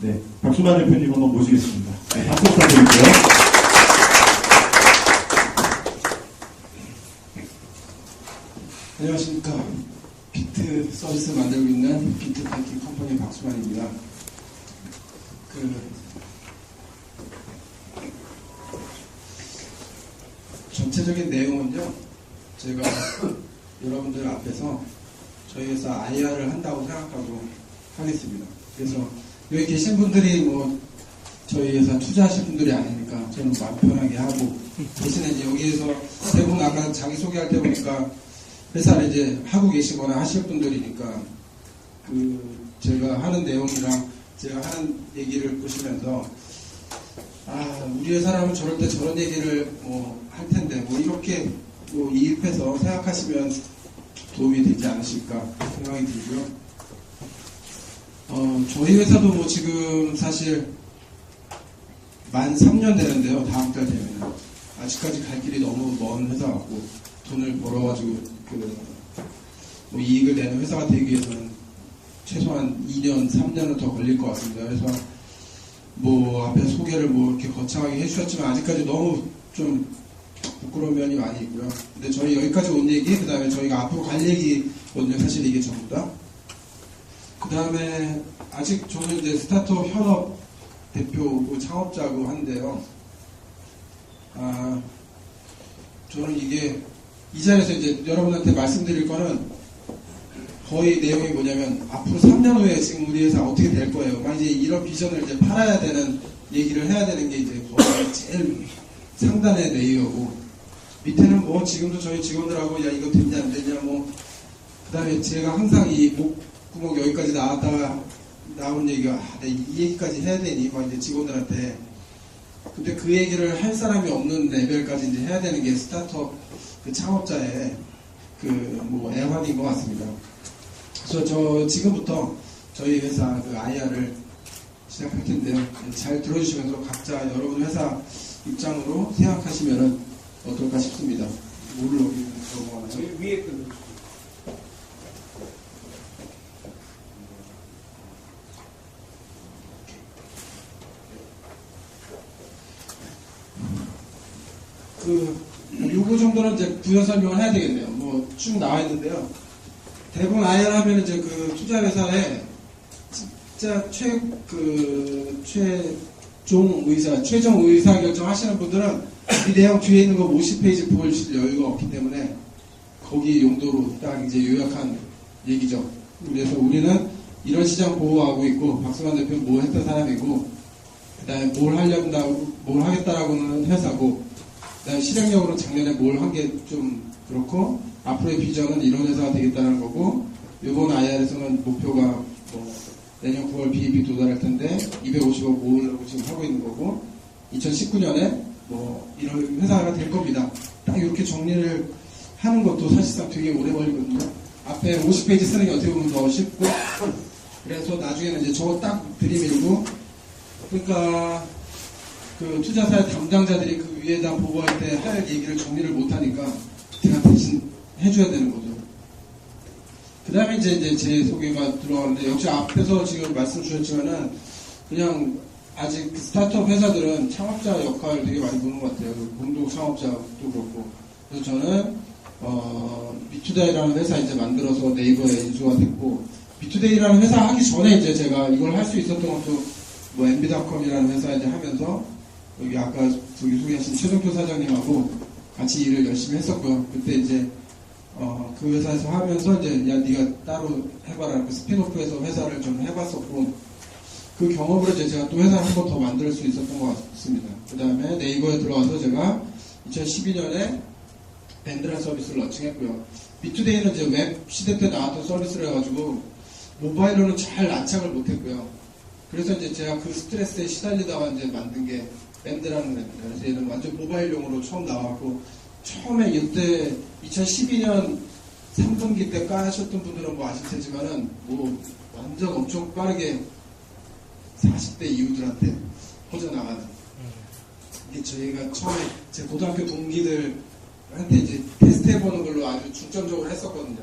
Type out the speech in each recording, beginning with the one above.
네, 박수만 대표님 한번 모시겠습니다. 네, 박수 부탁드릴게요. 안녕하십니까. 비트 서비스 만들고 있는 비트 탱킹 컴퍼니 박수만입니다. 전체적인 내용은요, 제가 여러분들 앞에서 저희 회사 IR을 한다고 생각하고 하겠습니다. 그래서 여기 계신 분들이 뭐 저희 회사 투자하실 분들이 아니니까 저는 마음 편하게 하고, 대신에 이제 여기에서 대부분 아까 자기소개할 때 보니까 회사를 이제 하고 계시거나 하실 분들이니까 제가 하는 내용이랑 제가 하는 얘기를 보시면서 우리 회사라면 저럴 때 저런 얘기를 뭐 할 텐데 뭐 이렇게 뭐 이입해서 생각하시면 도움이 되지 않으실까 생각이 들고요. 저희 회사도 뭐 지금 사실 만 3년 되는데요. 다음 달 되면 아직까지 갈 길이 너무 먼 회사 같고, 돈을 벌어가지고 뭐 이익을 내는 회사가 되기 위해서는 최소한 2년, 3년은 더 걸릴 것 같습니다. 그래서 뭐 앞에 소개를 뭐 이렇게 거창하게 해주셨지만 아직까지 너무 좀 부끄러운 면이 많이 있고요. 근데 저희 여기까지 온 얘기, 그 다음에 저희가 앞으로 갈 얘기거든요. 사실 이게 전부 다. 그 다음에 아직 저는 이제 스타트업 현업 대표고 창업자고 한데요. 저는 이게 이 자리에서 이제 여러분한테 말씀드릴 거는 거의 내용이 뭐냐면 앞으로 3년 후에 지금 우리 회사 어떻게 될 거예요. 막 이제 이런 비전을 이제 팔아야 되는 얘기를 해야 되는 게 이제 거의 제일 상단의 레이어고, 밑에는 뭐 지금도 저희 직원들하고 야 이거 되냐 안 되냐 뭐, 그 다음에 제가 항상 이 목구멍 여기까지 나왔다가 나온 얘기가 이 얘기까지 해야 되니 막 이제 직원들한테. 근데 그 얘기를 할 사람이 없는 레벨까지 이제 해야 되는 게 스타트업 창업자의 뭐 애환인 것 같습니다. 그래서 저 지금부터 저희 회사 IR을 시작할 텐데요. 잘 들어주시면서 각자 여러분 회사 입장으로 생각하시면 어떨까 싶습니다. 뭘로 넘어가나요? 위에 요거 정도는 이제 부연 설명을 해야 되겠네요. 뭐 쭉 나와 있는데요. 대부분 IR 하면 이제 투자 회사에 진짜 최종 의사 결정하시는 분들은 이 내용 뒤에 있는 거 50페이지 보실 여유가 없기 때문에 거기 용도로 딱 이제 요약한 얘기죠. 그래서 우리는 이런 시장 보호하고 있고, 박수만 대표는 뭐 했던 사람이고, 그 다음에 뭘 하겠다라고는 회사고, 그 다음에 실행력으로 작년에 뭘 한 게 좀 그렇고, 앞으로의 비전은 이런 회사가 되겠다는 거고, 이번 IR에서는 목표가 뭐 내년 9월 BEP 도달할 텐데 250억 모으려고 지금 하고 있는 거고, 2019년에 뭐 이런 회사가 될 겁니다. 딱 이렇게 정리를 하는 것도 사실상 되게 오래 걸리거든요. 앞에 50페이지 쓰는 게 어떻게 보면 더 쉽고, 그래서 나중에는 이제 저거 딱 들이밀고, 그러니까 투자사의 담당자들이 그 위에다 보고할 때 할 얘기를 정리를 못하니까 제가 대신 해줘야 되는 거죠. 그 다음에 이제 제 소개가 들어가는데, 역시 앞에서 지금 말씀 주셨지만은 그냥 아직 스타트업 회사들은 창업자 역할을 되게 많이 보는 것 같아요. 공동 창업자도 그렇고. 그래서 저는 미투데이라는 회사 이제 만들어서 네이버에 인수가 됐고, 미투데이라는 회사 하기 전에 이제 제가 이걸 할 수 있었던 것도 뭐 MB닷컴이라는 회사 이제 하면서 여기 아까 저기 소개하신 최종표 사장님하고 같이 일을 열심히 했었고요. 그때 이제 그 회사에서 하면서 이제 야 네가 따로 해봐라. 스피노프해서 회사를 좀 해봤었고, 그 경험으로 이제 제가 또 회사를 한 번 더 만들 수 있었던 것 같습니다. 그 다음에 네이버에 들어와서 제가 2012년에 밴드라는 서비스를 런칭했고요. 미투데이는 이제 웹 시대 때 나왔던 서비스를 해가지고 모바일로는 잘 안착을 못했고요. 그래서 이제 제가 그 스트레스에 시달리다가 이제 만든 게 밴드라는 앱입니다. 그래서 얘는 완전 모바일용으로 처음 나왔고, 처음에 이때 2012년 3분기 때 까셨던 분들은 뭐 아실 테지만은 뭐 완전 엄청 빠르게 40대 이후들한테 퍼져나가는, 이게 저희가 처음에 제 고등학교 동기들한테 이제 테스트 해보는 걸로 아주 중점적으로 했었거든요.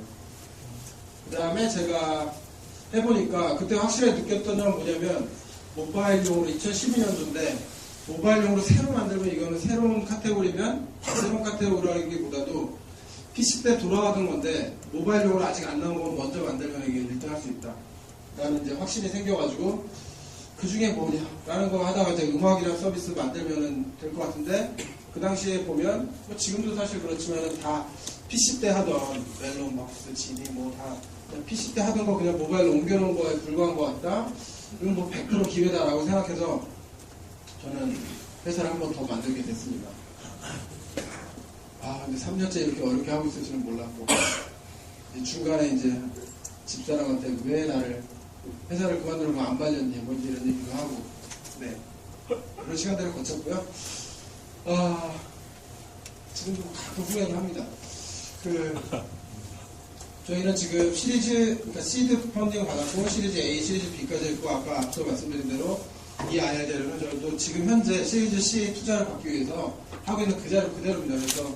그 다음에 제가 해보니까 그때 확실하게 느꼈던 점은 뭐냐면, 모바일용으로 2012년도인데 모바일용으로 새로 만들면 이거는 새로운 카테고리면 새로운 카테고리라기보다도 PC 때 돌아가던 건데 모바일용으로 아직 안 나온 건 먼저 만들면 이게 1등 할 수 있다 라는 이제 확신이 생겨가지고 그 중에 뭐냐 라는 거 하다가 이제 음악이랑 서비스 만들면 될 것 같은데 그 당시에 보면 뭐 지금도 사실 그렇지만 다 PC 때 하던 멜론, 막스, 지니 뭐 다 PC 때 하던 거 그냥 모바일로 옮겨놓은 거에 불과한 것 같다. 이건 뭐 100% 기회다라고 생각해서 저는 회사를 한 번 더 만들게 됐습니다. 아 근데 3년째 이렇게 어렵게 하고 있을 줄은 몰랐고 중간에 이제 집사람한테 왜 나를 회사를 그만두려고 안 말렸니 뭐 이런 얘기도 하고 네 그런 시간들을 거쳤고요. 지금도 가끔 후회를 합니다. 저희는 지금 시리즈, 그러니까 시드 펀딩을 받았고, 시리즈 A, 시리즈 B까지 있고, 아까 앞서 말씀드린 대로 이 아이디어는 저희도 지금 현재 시리즈 C 투자를 받기 위해서 하고 있는 그 자료 그대로입니다. 그래서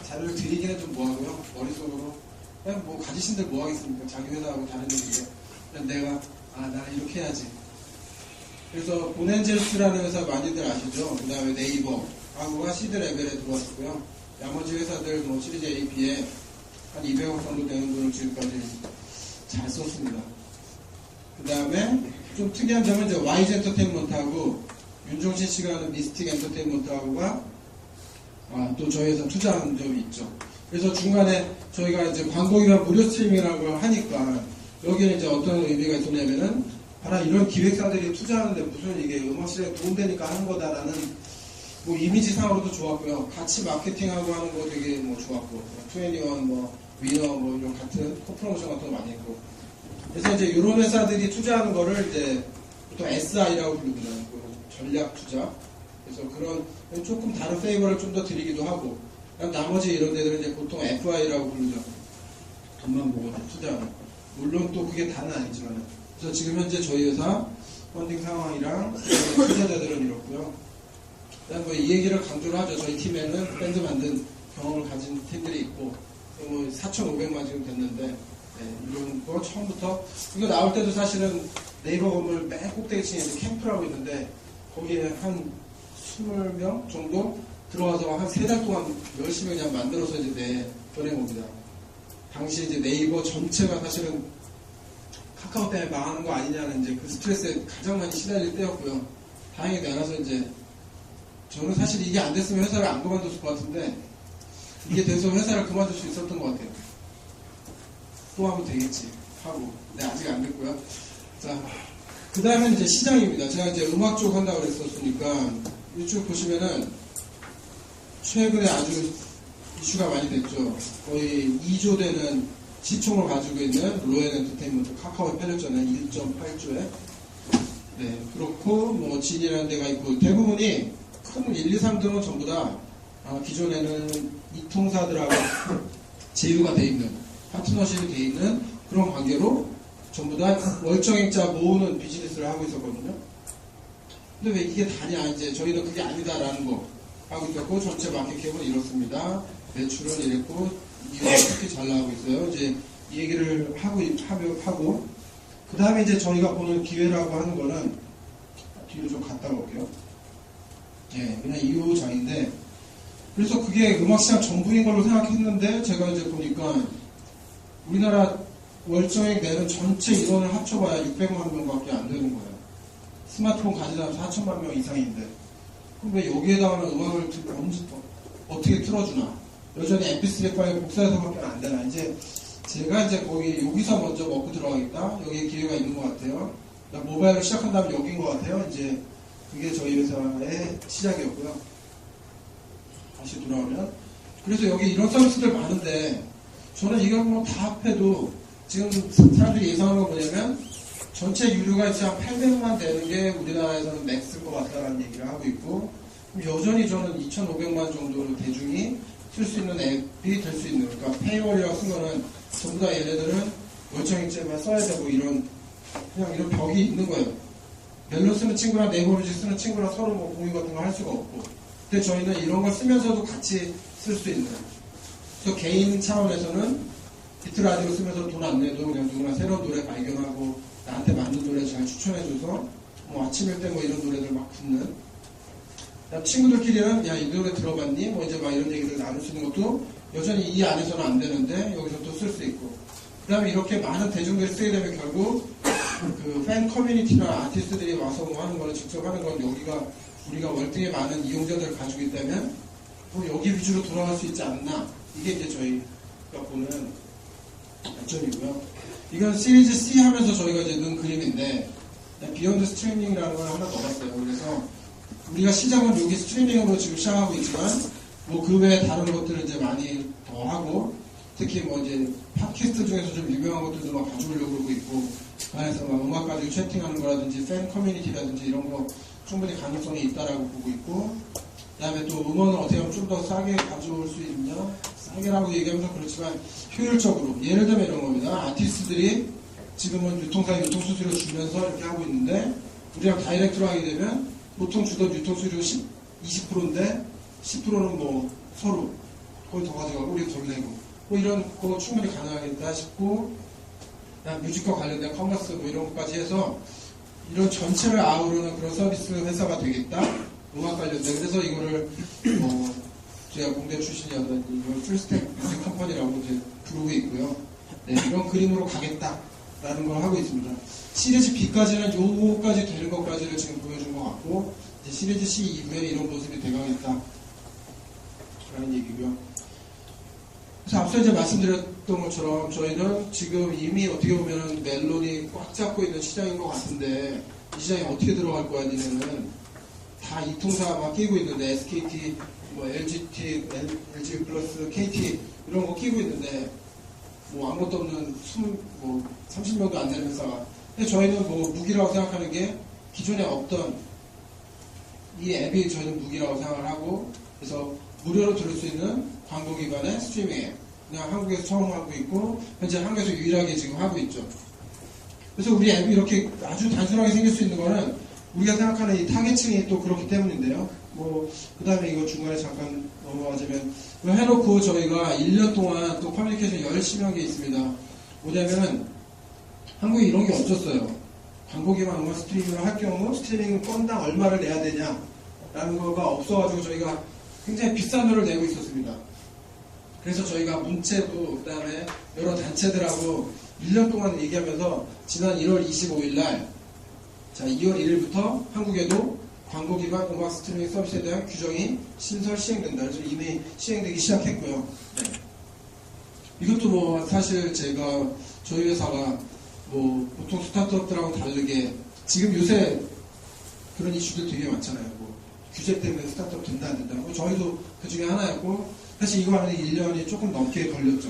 자료를 드리기는 좀 뭐하고요. 머릿속으로 그냥 뭐 가지신들 뭐 하겠습니까? 자기 회사하고 다른 얘기인데 그냥 내가 나 이렇게 해야지. 그래서 보넨젤스라는 회사 많이들 아시죠? 그 다음에 네이버하고가 시드 레벨에 들어왔고요. 나머지 회사들 뭐 시리즈 A, B에 한 200억 정도 되는 돈을 지금까지 잘 썼습니다. 그 다음에 좀 특이한 점은 이제 와이즈 엔터테인먼트하고 윤종신 씨가 하는 미스틱 엔터테인먼트하고가 또 저희 회사 투자한 점이 있죠. 그래서 중간에 저희가 이제 광고기가 무료 스트리밍이라고 하니까 여기에 이제 어떤 의미가 있었냐면은 바로 이런 기획사들이 투자하는데 무슨 이게 음악 시장에 도움되니까 하는 거다라는 뭐 이미지상으로도 좋았고요. 같이 마케팅하고 하는 거 되게 뭐 좋았고, 21 뭐 위너 뭐 이런 같은 코프로모션 같은 거 많이 했고. 그래서 이제 이런 회사들이 투자하는 거를 이제 보통 SI라고 부릅니다. 전략 투자. 그래서 그런 조금 다른 페이버를 좀 더 드리기도 하고, 나머지 이런 데들은 이제 보통 FI라고 부르죠. 돈만 보고 투자하는. 물론 또 그게 다는 아니지만. 그래서 지금 현재 저희 회사 펀딩 상황이랑 투자자들은 이렇고요. 일단 뭐 이 얘기를 강조를 하죠. 저희 팀에는 밴드 만든 경험을 가진 팀들이 있고, 뭐 4,500만 지금 됐는데, 네, 이런 거 처음부터, 이거 나올 때도 사실은 네이버 건물 맨 꼭대기층에 캠프라고 있는데, 거기에 한 20명 정도 들어와서 한 3달 동안 열심히 그냥 만들어서 이제 보내봅니다. 당시 이제 네이버 전체가 사실은 카카오 때문에 망하는 거 아니냐는 이제 그 스트레스에 가장 많이 시달릴 때였고요. 다행히 내가서 이제 저는 사실 이게 안 됐으면 회사를 안 그만뒀을 것 같은데 이게 돼서 회사를 그만둘 수 있었던 것 같아요. 또 하면 되겠지 하고. 근데 아직 안 됐고요. 자, 그 다음에 이제 시장입니다. 제가 이제 음악 쪽 한다고 그랬었으니까 이쪽 보시면은 최근에 아주 이슈가 많이 됐죠. 거의 2조 되는 시총을 가지고 있는 로얄 엔터테인먼트 카카오에 팔렸잖아요. 1.8조에. 네, 그렇고 뭐 진이라는 데가 있고 대부분이 큰 1, 2, 3등은 전부 다 기존에는 이통사들하고 제휴가 돼 있는 파트너십이 돼 있는 그런 관계로 전부 다 월정액자 모으는 비즈니스를 하고 있었거든요. 근데 왜 이게 다냐 이제 저희는 그게 아니다라는 거 하고 있었고 전체 마켓캡은 이렇습니다. 매출은 이랬고 이유가 특히 잘 나가고 있어요. 이제 이 얘기를 하고 그 다음에 이제 저희가 보는 기회라고 하는 거는 뒤로 좀 갔다 올게요. 예, 그냥 2호장인데 그래서 그게 음악시장 전부인 걸로 생각했는데 제가 이제 보니까 우리나라 월정액 내는 전체 인원을 합쳐봐야 600만 명밖에 안 되는 거예요. 스마트폰 가진 사람 4천만 명 이상인데 그럼 왜 여기에다가는 음악을 어떻게 틀어주나? 여전히 MP3 파일 복사해서밖에 안 되나? 이제 제가 이제 거기 여기서 먼저 먹고 들어가겠다. 여기에 기회가 있는 것 같아요. 모바일로 시작한 다음에 여기인 것 같아요. 이제 그게 저희 회사의 시작이었고요. 다시 돌아오면 그래서 여기 이런 서비스들 많은데 저는 이걸 뭐 다 합해도 지금 사람들이 예상하는 건 뭐냐면 전체 유료가 이제 한 800만 되는 게 우리나라에서는 맥스일 것 같다라는 얘기를 하고 있고 여전히 저는 2,500만 정도로 대중이 쓸 수 있는 앱이 될 수 있는 그러니까 페이월이라고 쓴 거는 전부 다 얘네들은 월정액제만 써야 되고 이런 그냥 이런 벽이 있는 거예요. 멜론 쓰는 친구랑 네이버뮤직 쓰는 친구랑 서로 뭐 공유 같은 거 할 수가 없고 근데 저희는 이런 걸 쓰면서도 같이 쓸 수 있는 그래서 개인 차원에서는 비트라디오 쓰면서 돈 안 내도 그냥 누구나 새로운 노래 발견하고 나한테 맞는 노래 잘 추천해줘서 뭐 아침일 때 뭐 이런 노래들 막 듣는. 친구들끼리는 야, 이 노래 들어봤니? 뭐 이제 막 이런 얘기를 나눌 수 있는 것도 여전히 이 안에서는 안 되는데 여기서 또 쓸 수 있고. 그 다음에 이렇게 많은 대중들이 쓰게 되면 결국 그 팬 커뮤니티나 아티스트들이 와서 뭐 하는 거는 직접 하는 건 여기가 우리가 월등히 많은 이용자들을 가지고 있다면 뭐 여기 위주로 돌아갈 수 있지 않나. 이게 이제 저희가 보는 관점이고요. 이건 시리즈 C 하면서 저희가 이제 넣은 그림인데 비욘드 스트리밍이라는 걸 하나 넣어봤어요. 그래서 우리가 시작은 여기 스트리밍으로 지금 시작하고 있지만 뭐 그 외에 다른 것들을 이제 많이 더 하고 특히 뭐 이제 팟캐스트 중에서 좀 유명한 것들도 막 가져오려고 그러고 있고 안에서 막 음악 가지고 채팅하는 거라든지 팬 커뮤니티라든지 이런 거 충분히 가능성이 있다라고 보고 있고 그 다음에 또 음원을 어떻게 하면 좀 더 싸게 가져올 수 있냐 싸게라고 얘기하면서 그렇지만 효율적으로 예를 들면 이런 겁니다. 아티스트들이 지금은 유통사에 유통수수료 주면서 이렇게 하고 있는데 우리랑 다이렉트로 하게 되면 보통 주던 유통수수료 20%인데 10%는 뭐 서로 거의 더 가져가고 우리 덜 내고 뭐 이런 거 충분히 가능하겠다 싶고 그냥 뮤직과 관련된 커머스 뭐 이런 것까지 해서 이런 전체를 아우르는 그런 서비스 회사가 되겠다. 음악 관련된 그래서 이거를 제가 공대 출신이었던 이걸 풀스택 뮤직 컴퍼니라고 이제 부르고 있고요. 네, 이런 그림으로 가겠다라는 걸 하고 있습니다. 시리즈 B까지는 요거까지 되는 것까지를 지금 보여준 것 같고 이제 시리즈 C 이후에 이런 모습이 돼가겠다 라는 얘기고요. 그래서 앞서 이제 말씀드렸던 것처럼 저희는 지금 이미 어떻게 보면 멜론이 꽉 잡고 있는 시장인 것 같은데 이 시장에 어떻게 들어갈 거야 니네는 다 이통사만 끼고 있는데 SKT, 뭐 LGT, LG 플러스 KT 이런 거 끼고 있는데 뭐 아무것도 없는 30명도 안 되는 회사가 근데 저희는 뭐 무기라고 생각하는 게 기존에 없던 이 앱이 저희는 무기라고 생각을 하고 그래서 무료로 들을 수 있는 광고 기반의 스트리밍 앱 그냥 한국에서 처음 하고 있고 현재 한국에서 유일하게 지금 하고 있죠. 그래서 우리 앱이 이렇게 아주 단순하게 생길 수 있는 거는 우리가 생각하는 이 타겟층이 또 그렇기 때문인데요. 그 다음에 이거 중간에 잠깐 넘어가자면 이거 해놓고 저희가 1년 동안 또 커뮤니케이션 열심히 한 게 있습니다. 뭐냐면은 한국에 이런 게 없었어요. 광고 기반 음악 스트리밍을 할 경우 스트리밍 건당 얼마를 내야 되냐라는 거가 없어가지고 저희가 굉장히 비싼 돈을 내고 있었습니다. 그래서 저희가 문체부 그 다음에 여러 단체들하고 1년 동안 얘기하면서 지난 1월 25일 날 자 2월 1일부터 한국에도 광고 기반 음악 스트리밍 서비스에 대한 규정이 신설 시행된다. 그래서 이미 시행되기 시작했고요. 네. 이것도 뭐 사실 제가 저희 회사가 뭐 보통 스타트업들하고 다르게 지금 요새 그런 이슈들 되게 많잖아요. 뭐 규제 때문에 스타트업 된다 안 된다. 뭐 저희도 그 중에 하나였고 사실 이거 하는데 1년이 조금 넘게 걸렸죠.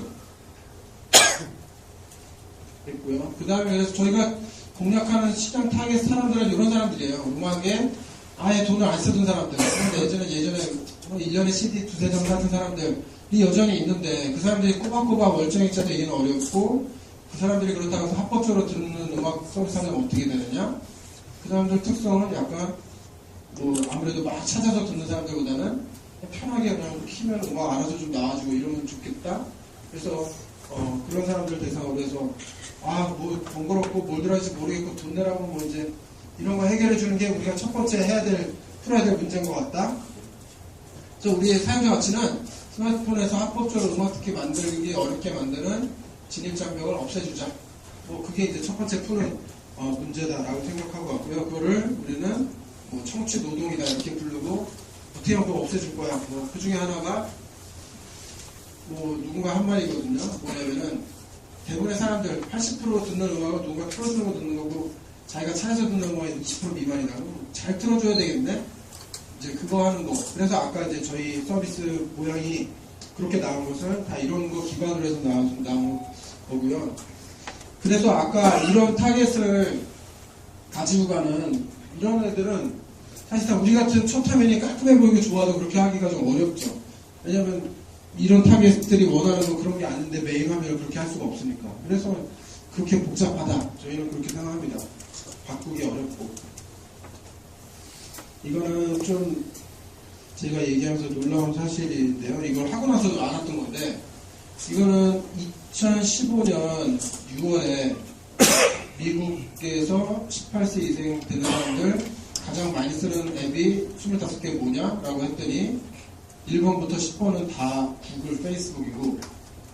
됐고요. 그 다음에 그래서 저희가 공략하는 시장 타겟 사람들은 이런 사람들이에요. 음악에 아예 돈을 안 쓰던 사람들. 예전에 1년에 CD 두세 장 사는 사람들이 여전히 있는데 그 사람들이 꼬박꼬박 월정액자 되기는 어렵고 그 사람들이 그렇다고 해서 합법적으로 듣는 음악 서비스 하면 어떻게 되느냐? 그 사람들 특성은 약간 뭐 아무래도 막 찾아서 듣는 사람들보다는 편하게 그냥 키면 음악 알아서 좀 나와주고 이러면 좋겠다. 그래서 그런 사람들 대상으로 해서 뭐 번거롭고 뭘 들어야 할지 모르겠고 돈 내라고 뭐 이제 이런 거 해결해 주는 게 우리가 첫 번째 풀어야 될 문제인 것 같다. 그래서 우리의 사용자 가치는 스마트폰에서 합법적으로 음악 듣기 만들기 어렵게 만드는 진입장벽을 없애주자. 뭐 그게 이제 첫 번째 푸는 문제다라고 생각하고 왔고요. 그거를 우리는 뭐 청취 노동이다 이렇게 부르고 어떻게 하면 그거 없애줄 거야. 뭐 그 중에 하나가 뭐 누군가 한 말이거든요. 뭐냐면은 대부분의 사람들 80% 듣는 음악은 누군가 틀어주는 거 듣는 거고 자기가 차에서 듣는 음악이 20% 미만이라고 잘 틀어줘야 되겠네. 이제 그거 하는 거. 그래서 아까 이제 저희 서비스 모양이 그렇게 나온 것은 다 이런 거 기반으로 해서 나온 거고요. 그래서 아까 이런 타겟을 가지고 가는 이런 애들은 사실상 우리 같은 첫 화면이 깔끔해 보이고 좋아도 그렇게 하기가 좀 어렵죠. 왜냐면 이런 타겟들이 원하는 건 그런 게 아닌데 메인 화면을 그렇게 할 수가 없으니까. 그래서 그렇게 복잡하다. 저희는 그렇게 생각합니다. 바꾸기 어렵고. 이거는 좀 제가 얘기하면서 놀라운 사실인데요. 이걸 하고 나서도 알았던 건데 이거는 2015년 6월에 미국에서 18세 이상 되는 사람들 가장 많이 쓰는 앱이 25개 뭐냐라고 했더니 1번부터 10번은 다 구글, 페이스북이고,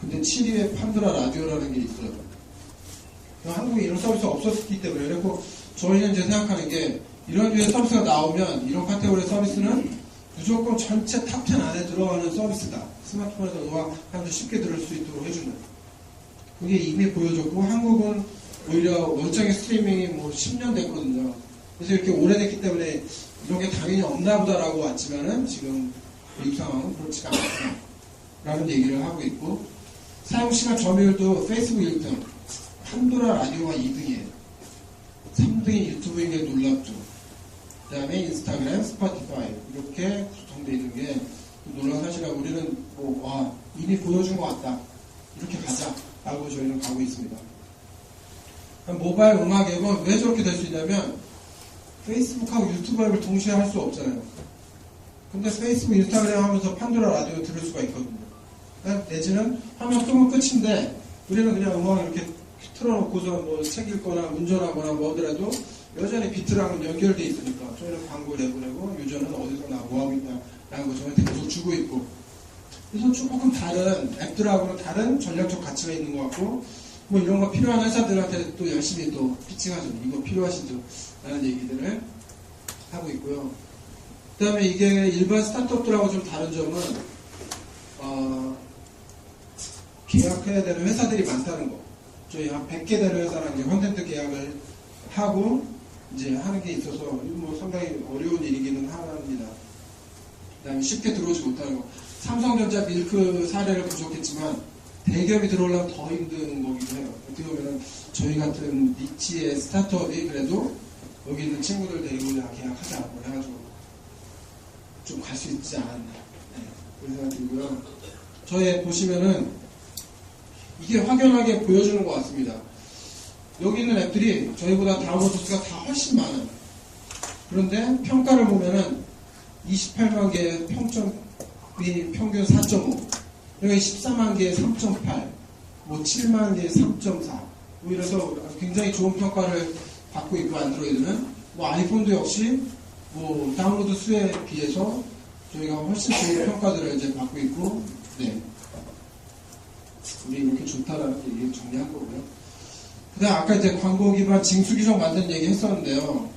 근데 7위에 판도라 라디오라는 게 있어요. 한국에 이런 서비스가 없었기 때문에. 그래서 저희는 이제 생각하는 게, 이런 류의 서비스가 나오면 이런 카테고리 서비스는 무조건 전체 탑10 안에 들어가는 서비스다. 스마트폰에서 음악 사람들 쉽게 들을 수 있도록 해주는. 그게 이미 보여졌고, 한국은 오히려 원장의 스트리밍이 뭐 10년 됐거든요. 그래서 이렇게 오래됐기 때문에 이런 게 당연히 없나 보다라고 왔지만은 지금 미국 상황은 그렇지가 않다 라는 얘기를 하고 있고, 사용시간 점유율도 페이스북 1등, 판도라 라디오가 2등이에요. 3등이 유튜브인 게 놀랍죠. 그 다음에 인스타그램, 스포티파이 이렇게 구성되어 있는 게 놀라운 사실이라고. 우리는 이미 보여준 것 같다, 이렇게 가자 라고 저희는 가고 있습니다. 모바일 음악 앱은 왜 저렇게 될 수 있냐면, 페이스북하고 유튜브 앱을 동시에 할 수 없잖아요. 근데 페이스북, 인스타그램 하면서 판도라 라디오 들을 수가 있거든요. 내지는 화면 끄면 끝인데, 우리는 그냥 음악 이렇게 틀어놓고서 뭐 책 읽거나 운전하거나 뭐 하더라도 여전히 비트랑은 연결되어 있으니까 저희는 광고를 내보내고, 유저는 어디서 나 뭐하고 있냐라는 거 저희한테 계속 주고 있고. 그래서 조금 다른 앱들하고는 다른 전략적 가치가 있는 것 같고, 뭐 이런 거 필요한 회사들한테 또 열심히 또 피칭하죠. 이거 필요하시죠? 라는 얘기들을 하고 있고요. 그 다음에 이게 일반 스타트업들하고 좀 다른 점은, 계약해야 되는 회사들이 많다는 거. 저희 한 100개 되는 회사랑 이제 컨텐츠 계약을 하고 이제 하는 게 있어서 뭐 상당히 어려운 일이기는 합니다. 그 다음에 쉽게 들어오지 못하는 거. 삼성전자 밀크 사례를 부족했지만 대기업이 들어오려면 더 힘든 거기도 해요. 어떻게 보면 저희 같은 니치의 스타트업이 그래도 여기 있는 친구들 데리고 계약하자고 해가지고 좀 갈 수 있지 않았나. 네, 그런 생각이 들고요. 저희 보시면은 이게 확연하게 보여주는 것 같습니다. 여기 있는 앱들이 저희보다 다운로드 수가 다 훨씬 많아요. 그런데 평가를 보면은 28만 개의 평점이 평균 4.5, 여기 14만 개의 3.8, 뭐 7만 개의 3.4, 뭐 이래서 굉장히 좋은 평가를 받고 있고, 안드로이드는 뭐 아이폰도 역시 뭐 다운로드 수에 비해서 저희가 훨씬 좋은 평가들을 이제 받고 있고, 네. 우리 이렇게 좋다라는 얘기 정리한 거고요. 그 다음 아까 이제 광고 기반 징수 규정 만드는 얘기 했었는데요.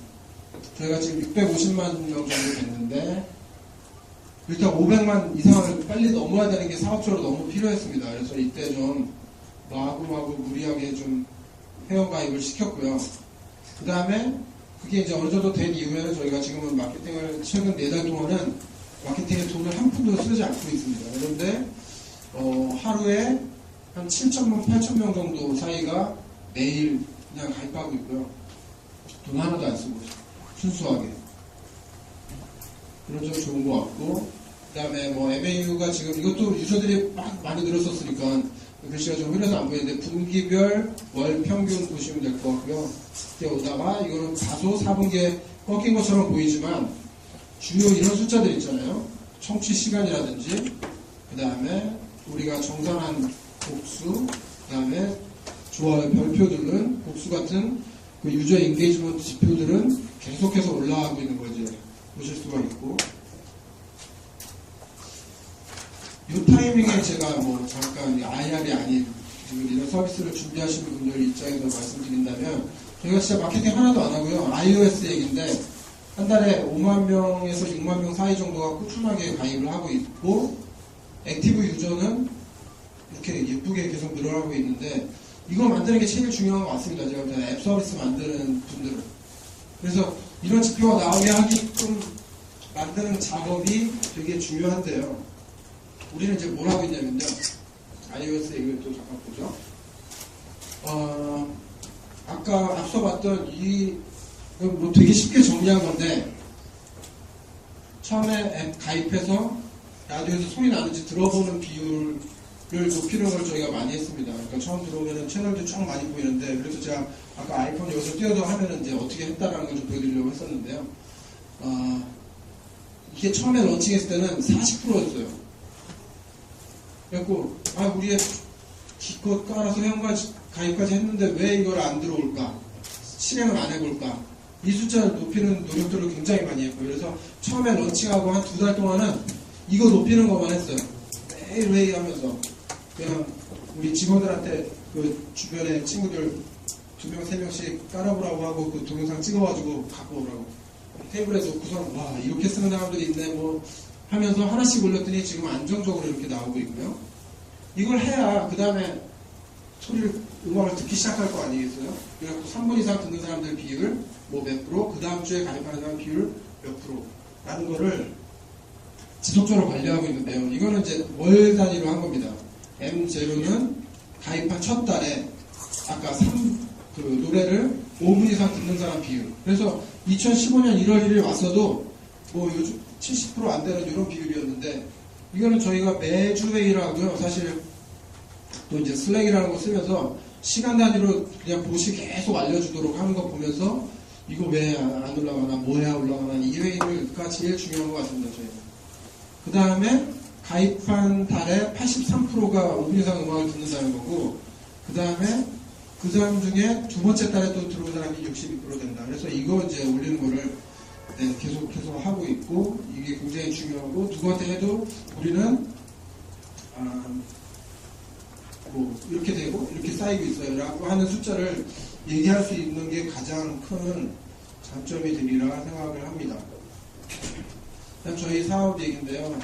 저희가 지금 650만 명 정도 됐는데, 일단 500만 이상을 빨리 넘어야 되는 게 사업적으로 너무 필요했습니다. 그래서 이때 좀 마구마구 무리하게 좀 회원가입을 시켰고요. 그 다음에 그게 이제 어느 정도 된 이후에는 저희가 지금은 마케팅을 최근 4달 동안은 마케팅에 돈을 한 푼도 쓰지 않고 있습니다. 그런데 하루에 한 7,000명, 8,000명 정도 사이가 매일 그냥 가입하고 있고요. 돈 하나도 안 쓰고 순수하게. 그런 점 좋은 것 같고, 그 다음에 뭐 MAU가 지금 이것도 유저들이 막 많이 늘었었으니까 글씨가 좀 흐려서 안 보이는데, 분기별 월 평균 보시면 될 것 같고요. 이렇게 오다가 이거는 다소 4분기에 꺾인 것처럼 보이지만 주요 이런 숫자들 있잖아요. 청취 시간이라든지, 그 다음에 우리가 정산한 복수, 그 다음에 좋아요 별표들은, 복수 같은 그 유저 인게이지먼트 지표들은 계속해서 올라가고 있는 거 이제 보실 수가 있고, 이 타이밍에 제가 뭐 잠깐 IR이 아닌 지금 이런 서비스를 준비하시는 분들 입장에서 말씀드린다면, 저희가 진짜 마케팅 하나도 안 하고요. iOS 얘기인데 한 달에 5만 명에서 6만 명 사이 정도가 꾸준하게 가입을 하고 있고, 액티브 유저는 이렇게 예쁘게 계속 늘어나고 있는데, 이거 만드는 게 제일 중요한 것 같습니다. 제가 볼 때는 앱 서비스 만드는 분들은. 그래서 이런 지표가 나오게 하게끔 만드는 작업이 되게 중요한데요. 우리는 이제 뭘 하고 있냐면요. iOS 얘기를 또 잠깐 보죠. 아까 앞서 봤던 뭐 되게 쉽게 정리한 건데, 처음에 앱 가입해서 라디오에서 소리 나는지 들어보는 비율을 높이는 걸 저희가 많이 했습니다. 그러니까 처음 들어오면 채널도 쭉 많이 보이는데, 그래서 제가 아까 아이폰 여기서 띄워서 하면은 이제 어떻게 했다라는 걸 좀 보여드리려고 했었는데요. 이게 처음에 런칭했을 때는 40%였어요. 그래갖고, 우리 앱 기껏 깔아서 회원가입까지 했는데 왜 이걸 안 들어올까? 실행을 안 해볼까. 이 숫자를 높이는 노력들을 굉장히 많이 했고요. 그래서 처음에 런칭하고 한 2달 동안은 이거 높이는 것만 했어요. 매일 회의하면서 그냥 우리 직원들한테 그 주변에 친구들 2명, 3명씩 깔아보라고 하고 그 동영상 찍어가지고 갖고 오라고. 테이블에 놓고선 와 이렇게 쓰는 사람들이 있네 뭐 하면서 하나씩 올렸더니 지금 안정적으로 이렇게 나오고 있고요. 이걸 해야 그 다음에 음악을 듣기 시작할 거 아니겠어요? 그래서 3분 이상 듣는 사람들 비율 뭐 몇 프로, 그 다음 주에 가입하는 사람 비율 몇 프로라는 거를 지속적으로 관리하고 있는데요. 이거는 이제 월 단위로 한 겁니다. M0는 가입한 첫 달에 아까 그 노래를 5분 이상 듣는 사람 비율. 그래서 2015년 1월 1일 왔어도 뭐 요즘 70% 안 되는 이런 비율이었는데 이거는 저희가 매주 회의를 하고요. 사실 또 이제 슬랙이라는 거 쓰면서 시간 단위로 그냥 보시 계속 알려주도록 하는 거 보면서 이거 왜 안 올라가나 뭐 해야 올라가나 이 회의가 제일 중요한 것 같습니다. 저희가. 그 다음에 가입한 달에 83%가 5분 이상 음악을 듣는다는 거고 그 다음에 그 사람 중에 두 번째 달에 또 들어온 사람이 62% 된다. 그래서 이거 이제 올리는 거를 계속해서 하고 있고 이게 굉장히 중요하고 누구한테 해도 우리는 뭐 이렇게 되고 이렇게 쌓이고 있어요 라고 하는 숫자를 얘기할 수 있는 게 가장 큰 장점이 되리라 생각을 합니다. 저희 사업 얘기인데요.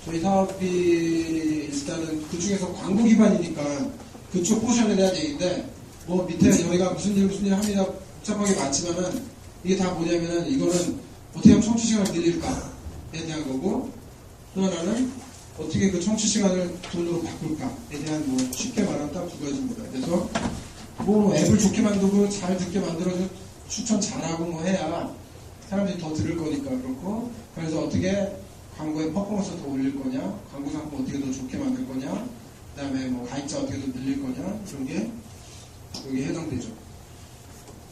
저희 사업이 일단은 그 중에서 광고 기반이니까 그쪽 포션에 대한 얘기인데 뭐 밑에 저희가 무슨 일 합니다 복잡하게 많지만은 이게 다 뭐냐면은 이거는 어떻게 하면 청취 시간을 늘릴까에 대한 거고 또 하나는 어떻게 그 청취 시간을 돈으로 바꿀까에 대한 뭐 쉽게 말하면 딱 2가지입니다. 그래서 뭐 앱을 좋게 만들고 잘 듣게 만들어서 추천 잘하고 뭐 해야 사람들이 더 들을 거니까 그렇고 그래서 어떻게 광고의 퍼포먼스 더 올릴 거냐 광고 상품 어떻게 더 좋게 만들 거냐 그 다음에 뭐 가입자 어떻게 더 늘릴 거냐 그런 게 여기에 해당되죠.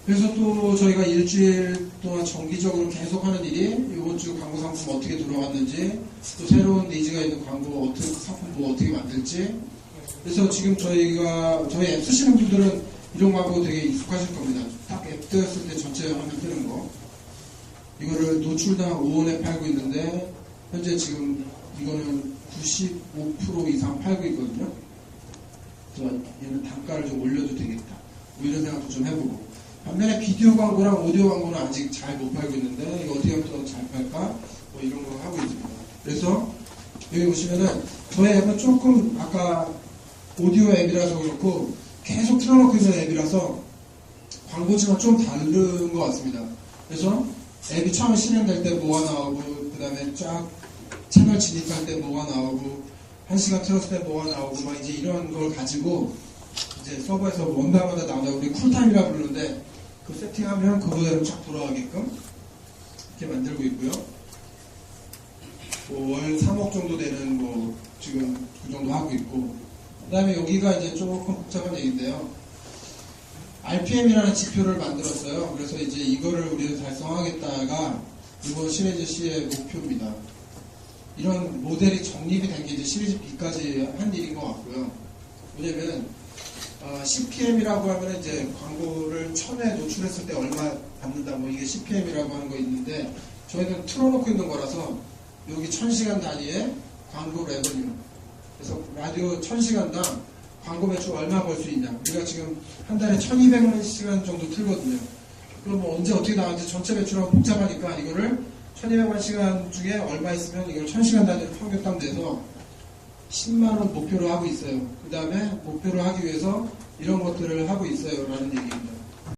그래서 또 저희가 일주일 동안 정기적으로 계속 하는 일이 이번 주 광고 상품 어떻게 들어왔는지 또 새로운 니즈가 있는 광고 어떻게 상품 뭐 어떻게 만들지 그래서 지금 저희 앱 쓰시는 분들은 이런 광고 되게 익숙하실 겁니다. 딱 앱 뜨었을 때 전체 화면 뜨는 거 이거를 노출당 5원에 팔고 있는데 현재 지금 이거는 95% 이상 팔고 있거든요. 그래서 얘는 단가를 좀 올려도 되겠다 뭐 이런 생각도 좀 해보고 반면에 비디오 광고랑 오디오 광고는 아직 잘 못 팔고 있는데 이거 어떻게 하면 더 잘 팔까 뭐 이런 거 하고 있습니다. 그래서 여기 보시면은 저희 앱은 조금 아까 오디오 앱이라서 그렇고 계속 틀어놓고 있는 앱이라서 광고지만 좀 다른 것 같습니다. 그래서 앱이 처음에 실행될 때 뭐가 나오고 그 다음에 쫙 채널 진입할 때 뭐가 나오고 1시간 틀었을 때 뭐가 나오고 막 이제 이런 걸 가지고 이제 서버에서 원단마다 나온다. 우리 쿨타임이라 부르는데 그 세팅하면 그거대로 쫙 돌아가게끔 이렇게 만들고 있고요. 뭐 월 3억 정도 되는 뭐 지금 그 정도 하고 있고 그 다음에 여기가 이제 조금 복잡한 얘기인데요. RPM이라는 지표를 만들었어요. 그래서 이제 이거를 우리는 달성하겠다가 이번 시리즈 C의 목표입니다. 이런 모델이 정립이 된 게 이제 시리즈 B까지 한 일인 것 같고요. 왜냐면 CPM이라고 하면 이제 광고를 1000회 노출했을 때 얼마 받는다 뭐 이게 CPM이라고 하는 거 있는데 저희는 틀어놓고 있는 거라서 여기 1000시간 단위의 광고 레버뉴 그래서 라디오 1000시간당 광고 매출 얼마 벌 수 있냐 우리가 지금 한 달에 1200만 시간 정도 틀거든요. 그럼 뭐 언제 어떻게 나가는지 전체 매출하고 복잡하니까 이거를 1200만 시간 중에 얼마 있으면 이걸 1000시간 단위로 평균 따면 돼서 10만원 목표로 하고 있어요. 그 다음에 목표로 하기 위해서 이런 것들을 하고 있어요 라는 얘기입니다.